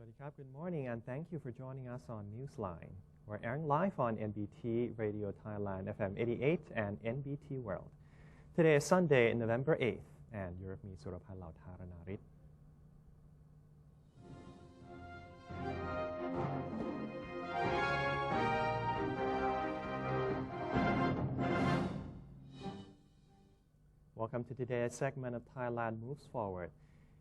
Swadikap, good morning, and thank you for joining us on Newsline. We're airing live on NBT Radio Thailand FM 88 and NBT World. Today is Sunday, November 8th, and you're with me, Surapan Lautaranarit. Welcome to today's segment of Thailand Moves Forward.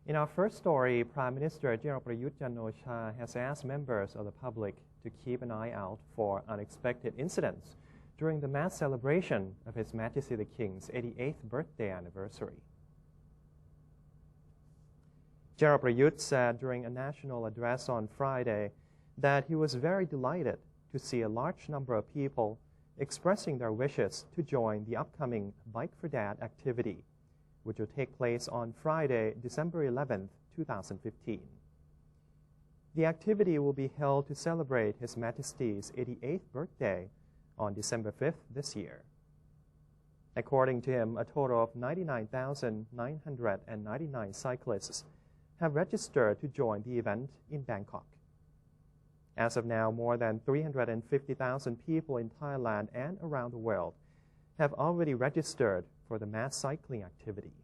In our first story, Prime Minister General Prayut Chan-o-cha has asked members of the public to keep an eye out for unexpected incidents during the mass celebration of His Majesty the King's 88th birthday anniversary. General Prayut said during a national address on Friday that he was very delighted to see a large number of people expressing their wishes to join the upcoming Bike for Dad activity, which will take place on Friday, December 11, 2015. The activity will be held to celebrate His Majesty's 88th birthday on December 5th this year. According to him, a total of 99,999 cyclists have registered to join the event in Bangkok. As of now, more than 350,000 people in Thailand and around the world have already registered for the mass cycling activity.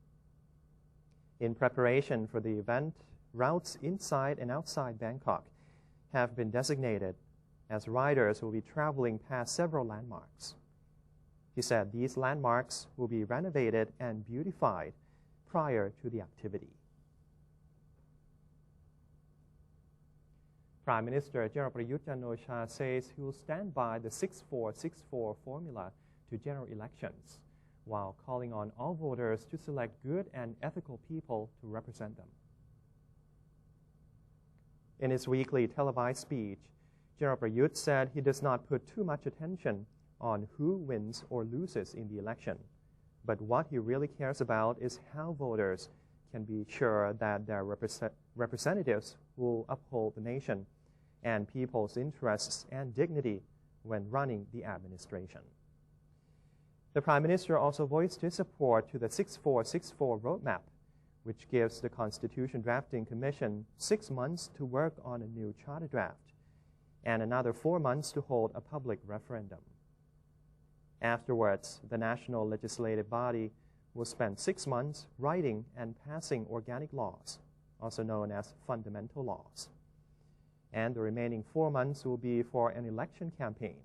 In preparation for the event, routes inside and outside Bangkok have been designated as riders will be traveling past several landmarks. He said these landmarks will be renovated and beautified prior to the activity. Prime Minister General Prayut Chan-o-cha says he will stand by the 6464 formula to general elections, while calling on all voters to select good and ethical people to represent them. In his weekly televised speech, General Prayut said he does not put too much attention on who wins or loses in the election, but what he really cares about is how voters can be sure that their representatives will uphold the nation and people's interests and dignity when running the administration. The Prime Minister also voiced his support to the 6464 roadmap, which gives the Constitution Drafting Commission 6 months to work on a new charter draft and another 4 months to hold a public referendum. Afterwards, the national legislative body will spend 6 months writing and passing organic laws, also known as fundamental laws. And the remaining 4 months will be for an election campaign.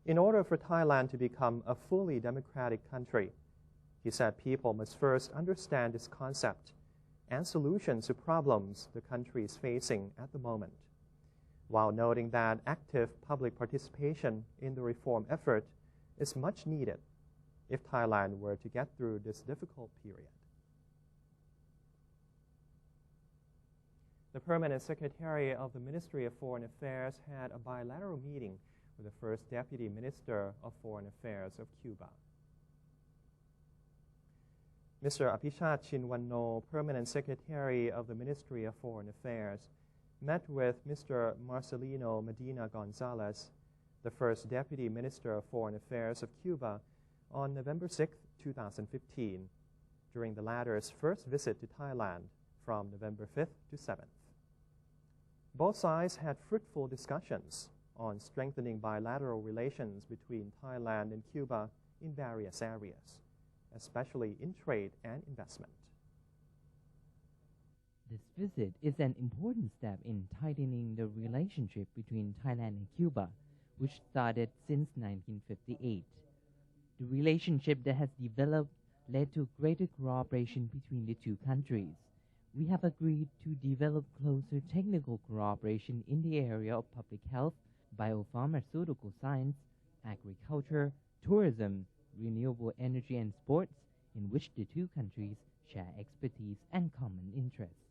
In order for Thailand to become a fully democratic country, he said people must first understand this concept and solutions to problems the country is facing at the moment, while noting that active public participation in the reform effort is much needed if Thailand were to get through this difficult period. The Permanent Secretary of the Ministry of Foreign Affairs had a bilateral meeting with the First Deputy Minister of Foreign Affairs of Cuba. Mr. Apichat Chinwano, Permanent Secretary of the Ministry of Foreign Affairs, met with Mr. Marcelino Medina Gonzalez, the First Deputy Minister of Foreign Affairs of Cuba, on November 6, 2015, during the latter's first visit to Thailand from November 5th to 7th. Both sides had fruitful discussions on strengthening bilateral relations between Thailand and Cuba in various areas, especially in trade and investment. This visit is an important step in tightening the relationship between Thailand and Cuba, which started since 1958. The relationship that has developed led to greater cooperation between the two countries. We have agreed to develop closer technical cooperation in the area of public health, biopharmaceutical science, agriculture, tourism, renewable energy and sports, in which the two countries share expertise and common interests.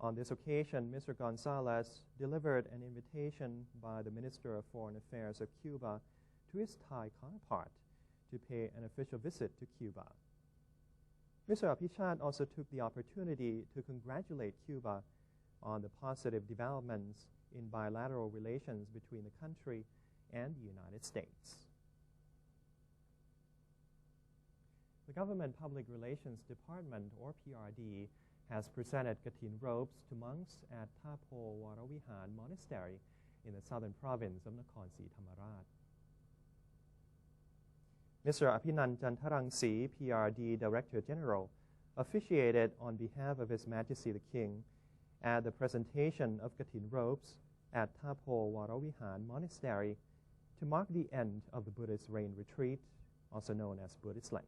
On this occasion, Mr. Gonzalez delivered an invitation by the Minister of Foreign Affairs of Cuba to his Thai counterpart to pay an official visit to Cuba. Mr. Apichat also took the opportunity to congratulate Cuba on the positive developments in bilateral relations between the country and the United States. The Government Public Relations Department, or PRD, has presented Katin robes to monks at Thapo Waravihan Monastery in the southern province of Nakhon Si Thammarat. Mr. Aphinan Jantarangsi, PRD Director General, officiated on behalf of His Majesty the King at the presentation of Katin robes at Thapo Waravihan Monastery to mark the end of the Buddhist rain retreat, also known as Buddhist Lent.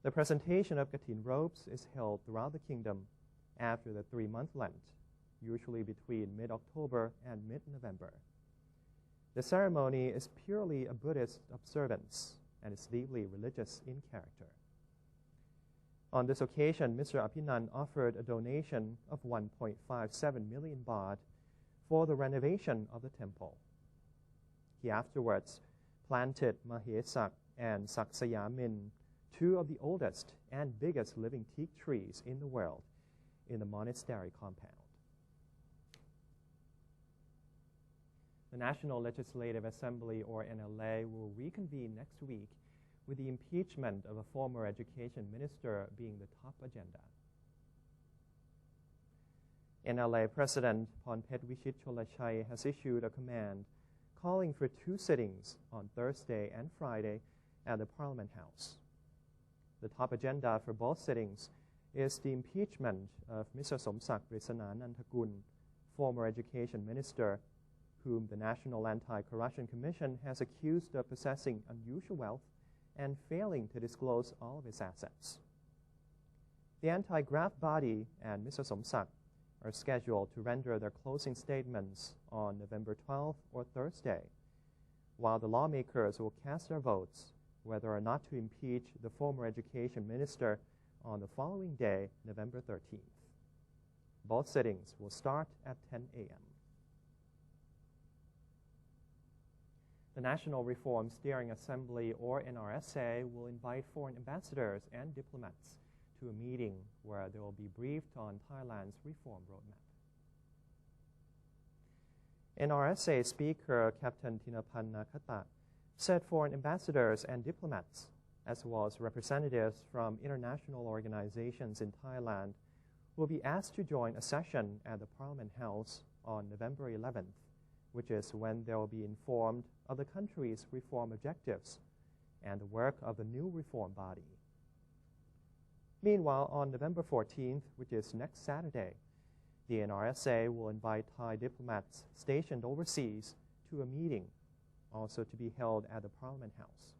The presentation of Katin robes is held throughout the kingdom after the 3-month Lent, usually between mid-October and mid-November. The ceremony is purely a Buddhist observance and is deeply religious in character. On this occasion, Mr. Aphinan offered a donation of 1.57 million baht for the renovation of the temple. He afterwards planted Mahesak and Saksayamin, 2 of the oldest and biggest living teak trees in the world, in the monastery compound. The National Legislative Assembly, or NLA, will reconvene next week with the impeachment of a former education minister being the top agenda. NLA President Pornphet Vichit Cholachai has issued a command calling for 2 sittings on Thursday and Friday at the Parliament House. The top agenda for both sittings is the impeachment of Mr. Somsak Prisananantakul, former education minister, whom the National Anti-Corruption Commission has accused of possessing unusual wealth and failing to disclose all of his assets. The anti-graft body and Mr. Somsak are scheduled to render their closing statements on November 12th or Thursday, while the lawmakers will cast their votes whether or not to impeach the former education minister on the following day, November 13th. Both sittings will start at 10 a.m. The National Reform Steering Assembly, or NRSA, will invite foreign ambassadors and diplomats to a meeting where they will be briefed on Thailand's reform roadmap. NRSA Speaker Captain Thinapan Nakata said foreign ambassadors and diplomats, as well as representatives from international organizations in Thailand, will be asked to join a session at the Parliament House on November 11th, which is when they will be informed of the country's reform objectives and the work of the new reform body. Meanwhile, on November 14th, which is next Saturday, the NRSA will invite Thai diplomats stationed overseas to a meeting, also to be held at the Parliament House.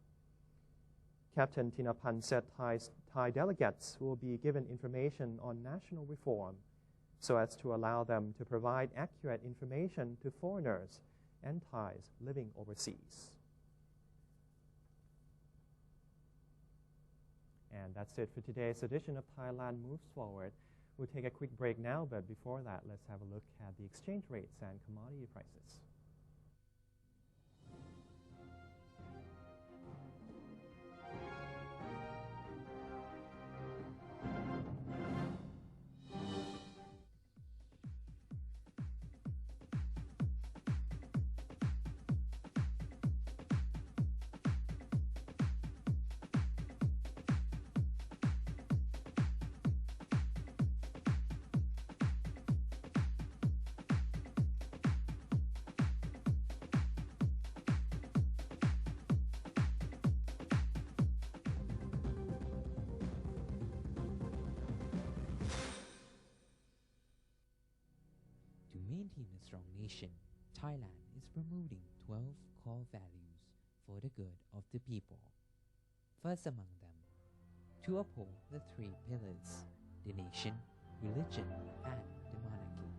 Captain Thinapan said Thai delegates will be given information on national reform so as to allow them to provide accurate information to foreigners and Thais living overseas. And that's it for today's edition of Thailand Moves Forward. We'll take a quick break now, but before that, let's have a look at the exchange rates and commodity prices. To maintain a strong nation, Thailand is promoting 12 core values for the good of the people. First among them, to uphold the 3 pillars: the nation, religion, and the monarchy.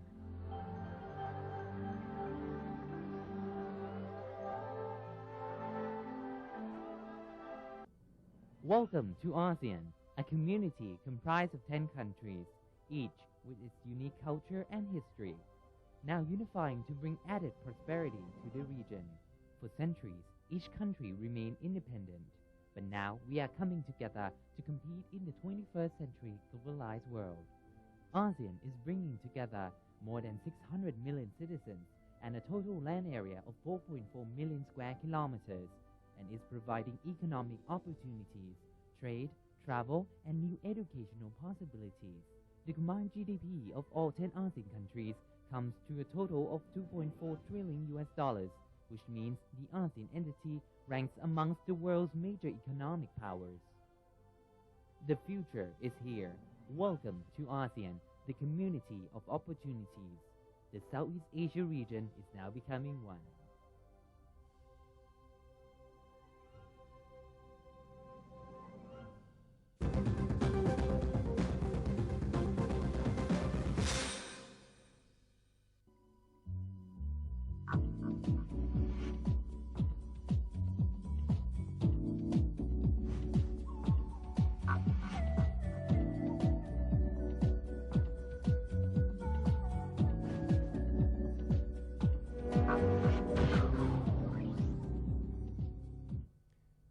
Welcome to ASEAN, a community comprised of 10 countries, each with its unique culture and history, now unifying to bring added prosperity to the region. For centuries, each country remained independent, but now we are coming together to compete in the 21st century globalized world. ASEAN is bringing together more than 600 million citizens and a total land area of 4.4 million square kilometers, and is providing economic opportunities, trade, travel, and new educational possibilities. The combined GDP of all 10 ASEAN countries comes to a total of $2.4 trillion, which means the ASEAN entity ranks amongst the world's major economic powers. The future is here. Welcome to ASEAN, the community of opportunities. The Southeast Asia region is now becoming one.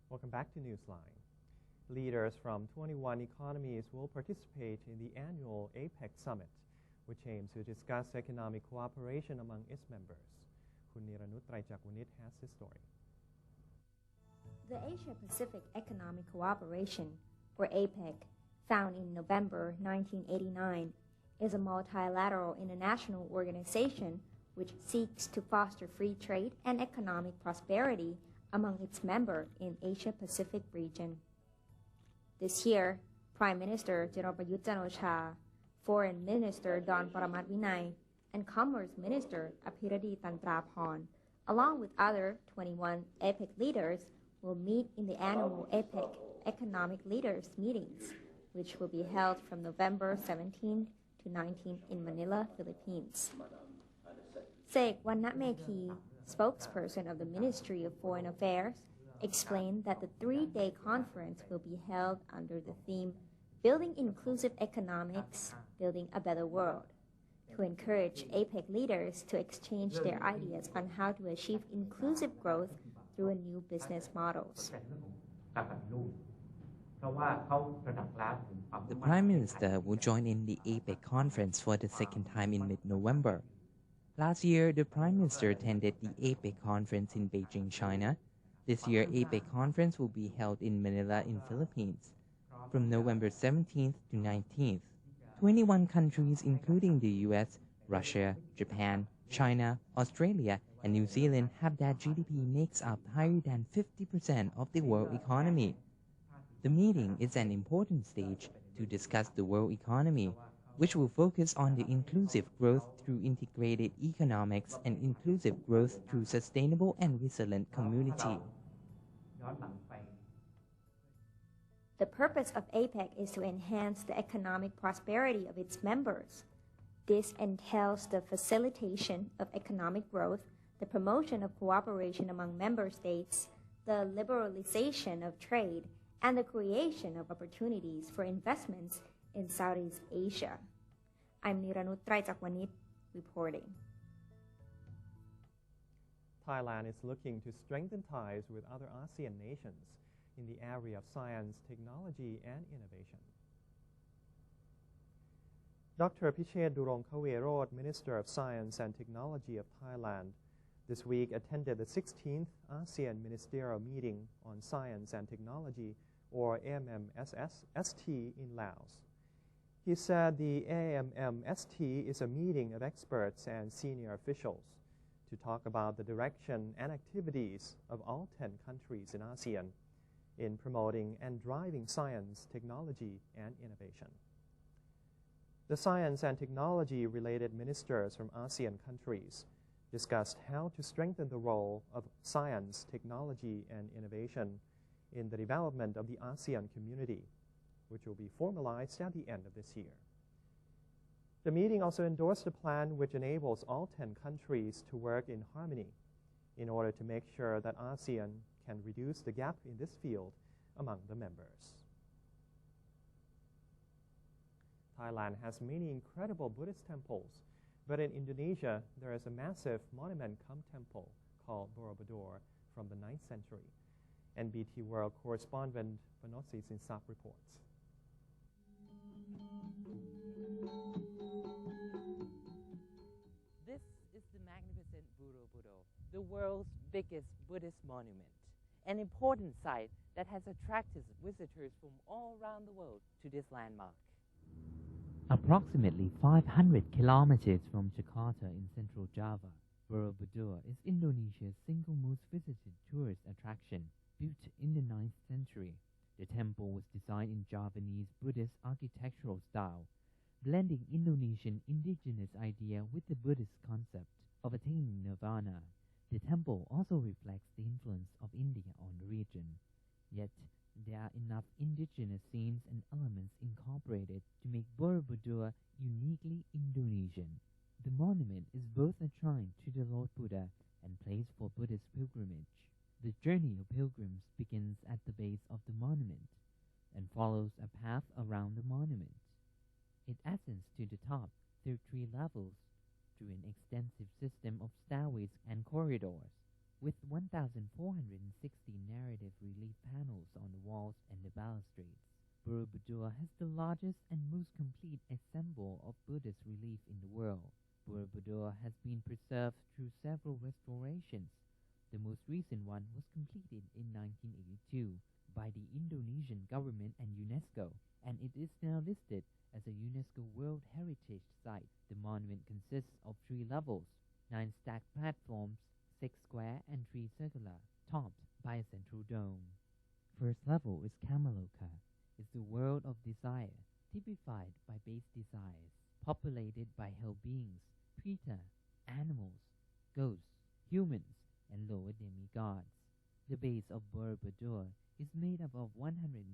Welcome back to Newsline. Leaders from 21 economies will participate in the annual APEC Summit, which aims to discuss economic cooperation among its members. Kun Niranut Traijakunit has this story. The Asia-Pacific Economic Cooperation, or APEC, founded in November 1989, is a multilateral international organization which seeks to foster free trade and economic prosperity among its members in Asia-Pacific region. This year, Prime Minister General Prayut Chan-o-cha, Foreign Minister Don Paramat-Vinay, and Commerce Minister Apiradi Tantraporn, along with other 21 APEC leaders, will meet in the annual APEC Economic Leaders Meetings, which will be held from November 17 to 19 in Manila, Philippines. Sek Wannamekhi, spokesperson of the Ministry of Foreign Affairs, explained that the three-day conference will be held under the theme Building Inclusive Economics, Building a Better World, to encourage APEC leaders to exchange their ideas on how to achieve inclusive growth through new business models. The Prime Minister will join in the APEC conference for the second time in mid-November. Last year, the Prime Minister attended the APEC conference in Beijing, China. This year, APEC conference will be held in Manila in Philippines. From November 17th to 19th, 21 countries including the US, Russia, Japan, China, Australia, and New Zealand have their GDP makes up higher than 50% of the world economy. The meeting is an important stage to discuss the world economy, which will focus on the inclusive growth through integrated economics and inclusive growth through sustainable and resilient community. The purpose of APEC is to enhance the economic prosperity of its members. This entails the facilitation of economic growth, the promotion of cooperation among member states, the liberalization of trade, and the creation of opportunities for investments in Southeast Asia. I'm Niranut Traijakunit reporting. Thailand is looking to strengthen ties with other ASEAN nations in the area of science, technology, and innovation. Dr. Pichet Durongkawerot, Minister of Science and Technology of Thailand, this week attended the 16th ASEAN Ministerial Meeting on Science and Technology, or AMMST, in Laos. He said the AMMST is a meeting of experts and senior officials to talk about the direction and activities of all 10 countries in ASEAN in promoting and driving science, technology, and innovation. The science and technology-related ministers from ASEAN countries discussed how to strengthen the role of science, technology, and innovation in the development of the ASEAN community, which will be formalized at the end of this year. The meeting also endorsed a plan which enables all 10 countries to work in harmony in order to make sure that ASEAN can reduce the gap in this field among the members. Thailand has many incredible Buddhist temples, but in Indonesia, there is a massive monument cum temple called Borobudur from the 9th century. NBT World correspondent Vanosi Sinsak reports. This is the magnificent Borobudur, the world's biggest Buddhist monument, an important site that has attracted visitors from all around the world to this landmark. Approximately 500 kilometers from Jakarta in central Java, Borobudur is Indonesia's single most visited tourist attraction. Built in the 9th century, the temple was designed in Javanese Buddhist architectural style, blending Indonesian indigenous idea with the Buddhist concept of attaining nirvana. The temple also reflects the influence of India on the region, yet there are enough indigenous scenes and elements incorporated to make Borobudur uniquely Indonesian. The monument is both a shrine to the Lord Buddha and place for Buddhist pilgrimage. The journey of pilgrims begins at the base of the monument and follows a path around the monument. It ascends to the top through 3 levels through an extensive system of stairways and corridors, with 1,460 narrative relief panels on the walls and the balustrades. Borobudur has the largest and most complete ensemble of Buddhist relief in the world. Borobudur has been preserved through several restorations. The most recent one was completed in 1982 by the Indonesian government and UNESCO, and it is now listed as a UNESCO World Heritage Site. The monument consists of 3 levels, 9 stacked platforms, 6 square and 3 circular, topped by a central dome. First level is Kamaloka, is the world of desire, typified by base desires, populated by hell beings, preta, animals, ghosts, humans, and lower demigods. The base of Borobudur is made up of 160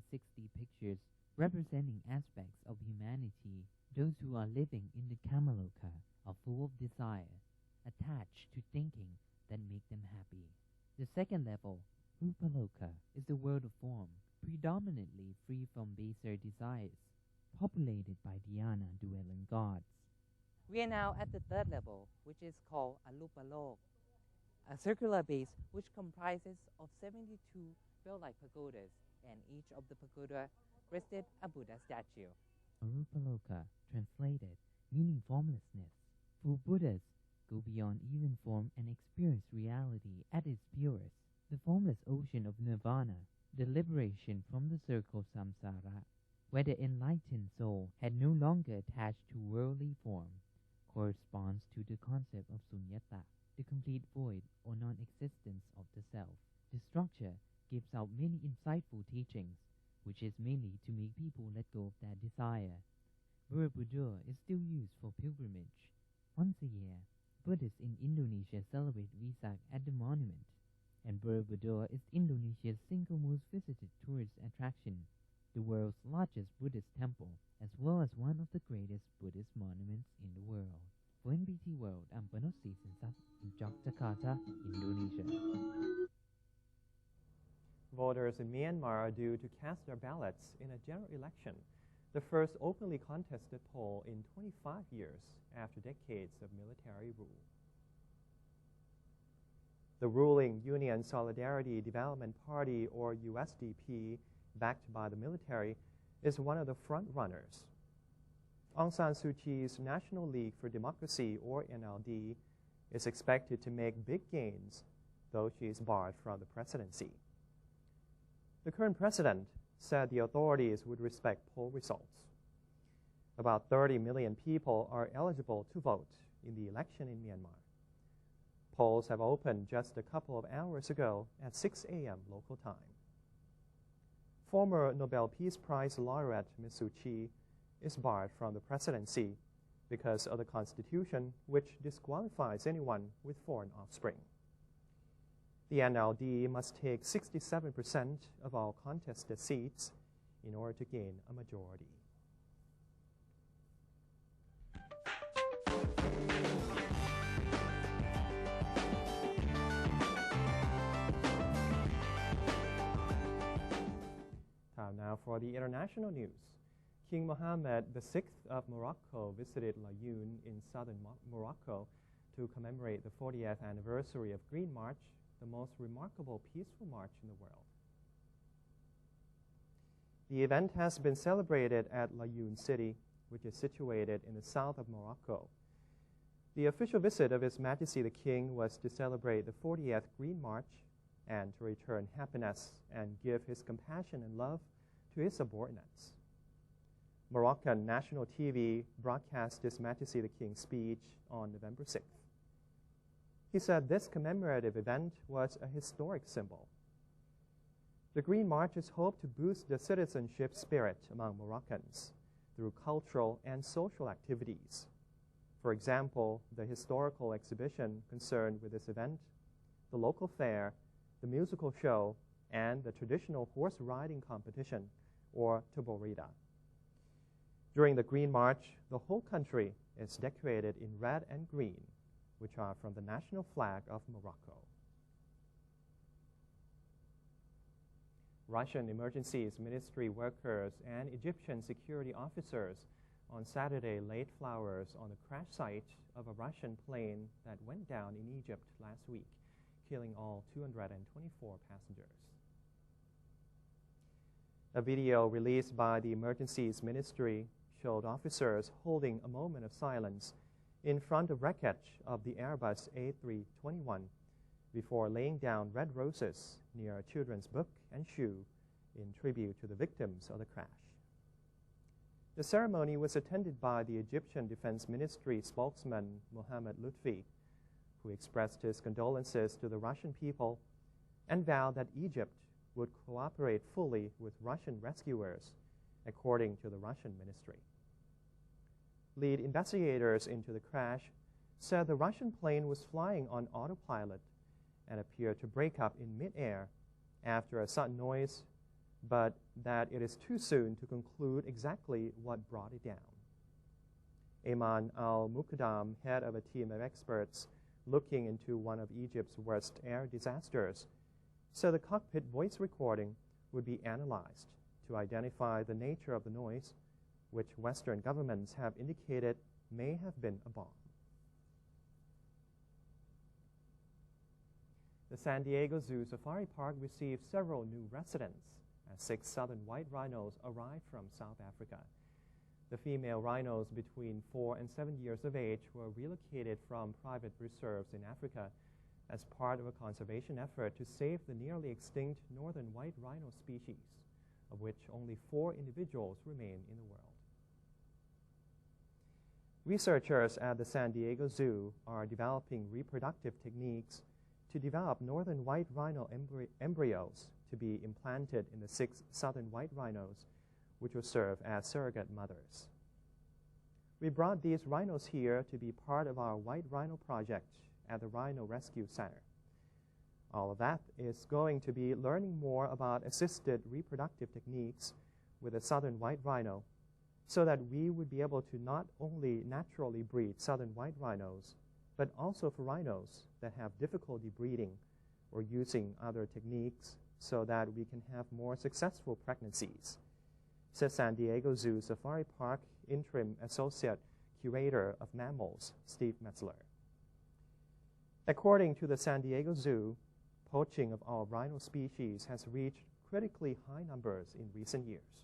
pictures representing aspects of humanity. Those who are living in the Kamaloka are full of desire, attached to thinking that make them happy. The second level, Rupaloka, is the world of form, predominantly free from baser desires, populated by dhyana-dwelling gods. We are now at the 3rd level, which is called Alupalok, a circular base which comprises of 72 bell-like pagodas, and each of the pagoda rested a Buddha statue. Arupaloka, translated, meaning formlessness. For Buddhas, go beyond even form and experience reality at its purest, the formless ocean of nirvana, the liberation from the circle of samsara, where the enlightened soul had no longer attached to worldly form, corresponds to the concept of sunyata, the complete void or non-existence of the self. The structure gives out many insightful teachings, which is mainly to make people let go of their desire. Borobudur is still used for pilgrimage. Once a year, Buddhists in Indonesia celebrate Vesak at the monument, and Borobudur is Indonesia's single most visited tourist attraction, the world's largest Buddhist temple, as well as one of the greatest Buddhist monuments in the world. For NBT World, I'm Panos Sinsat in Jakarta, Indonesia. Voters in Myanmar are due to cast their ballots in a general election, the first openly contested poll in 25 years after decades of military rule. The ruling Union Solidarity Development Party, or USDP, backed by the military, is one of the front runners. Aung San Suu Kyi's National League for Democracy, or NLD, is expected to make big gains, though she is barred from the presidency. The current president said the authorities would respect poll results. About 30 million people are eligible to vote in the election in Myanmar. Polls have opened just a couple of hours ago at 6 a.m. local time. Former Nobel Peace Prize laureate Ms. Suu Kyi is barred from the presidency because of the constitution, which disqualifies anyone with foreign offspring. The NLD must take 67% of all contested seats in order to gain a majority. Time now for the international news. King Mohammed VI of Morocco visited Laayoune in southern Morocco to commemorate the 40th anniversary of Green March, the most remarkable peaceful march in the world. The event has been celebrated at Laayoune City, which is situated in the south of Morocco. The official visit of His Majesty the King was to celebrate the 40th Green March, and to return happiness and give his compassion and love to his subordinates. Moroccan national TV broadcast His Majesty the King's speech on November 6th. He said this commemorative event was a historic symbol. The Green Marches hope to boost the citizenship spirit among Moroccans through cultural and social activities. For example, the historical exhibition concerned with this event, the local fair, the musical show, and the traditional horse riding competition, or Taborida. During the Green March, the whole country is decorated in red and green, which are from the national flag of Morocco. Russian Emergencies Ministry workers and Egyptian security officers on Saturday laid flowers on the crash site of a Russian plane that went down in Egypt last week, killing all 224 passengers. A video released by the Emergencies Ministry showed officers holding a moment of silence in front of wreckage of the Airbus A321 before laying down red roses near a children's book and shoe in tribute to the victims of the crash. The ceremony was attended by the Egyptian Defense Ministry spokesman Mohammed Lutfi, who expressed his condolences to the Russian people and vowed that Egypt would cooperate fully with Russian rescuers, according to the Russian ministry. Lead investigators into the crash said the Russian plane was flying on autopilot and appeared to break up in midair after a sudden noise, but that it is too soon to conclude exactly what brought it down. Ayman al-Muqaddam, head of a team of experts looking into one of Egypt's worst air disasters, said the cockpit voice recording would be analyzed to identify the nature of the noise, which Western governments have indicated may have been a bomb. The San Diego Zoo Safari Park received several new residents as 6 southern white rhinos arrived from South Africa. The female rhinos between 4 and 7 years of age were relocated from private reserves in Africa as part of a conservation effort to save the nearly extinct northern white rhino species, of which only 4 individuals remain in the world. Researchers at the San Diego Zoo are developing reproductive techniques to develop northern white rhino embryos to be implanted in the 6 southern white rhinos, which will serve as surrogate mothers. We brought these rhinos here to be part of our White Rhino project at the Rhino Rescue Center. All of that is going to be learning more about assisted reproductive techniques with the southern white rhino so that we would be able to not only naturally breed southern white rhinos, but also for rhinos that have difficulty breeding or using other techniques so that we can have more successful pregnancies, said San Diego Zoo Safari Park Interim Associate Curator of Mammals, Steve Metzler. According to the San Diego Zoo, poaching of all rhino species has reached critically high numbers in recent years.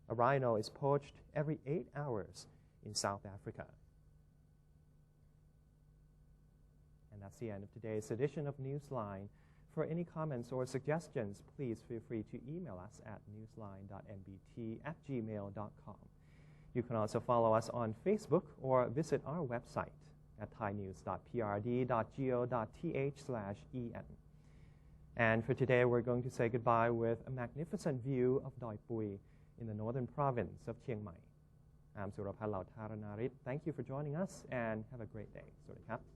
A rhino is poached every 8 hours in South Africa. And that's the end of today's edition of Newsline. For any comments or suggestions, please feel free to email us at newsline.nbt@gmail.com. You can also follow us on Facebook or visit our website at thainews.prd.go.th/en. And for today, we're going to say goodbye with a magnificent view of Doi Pui in the northern province of Chiang Mai. I'm Suraphat Lautharanarit. Thank you for joining us and have a great day. สวัสดีครับ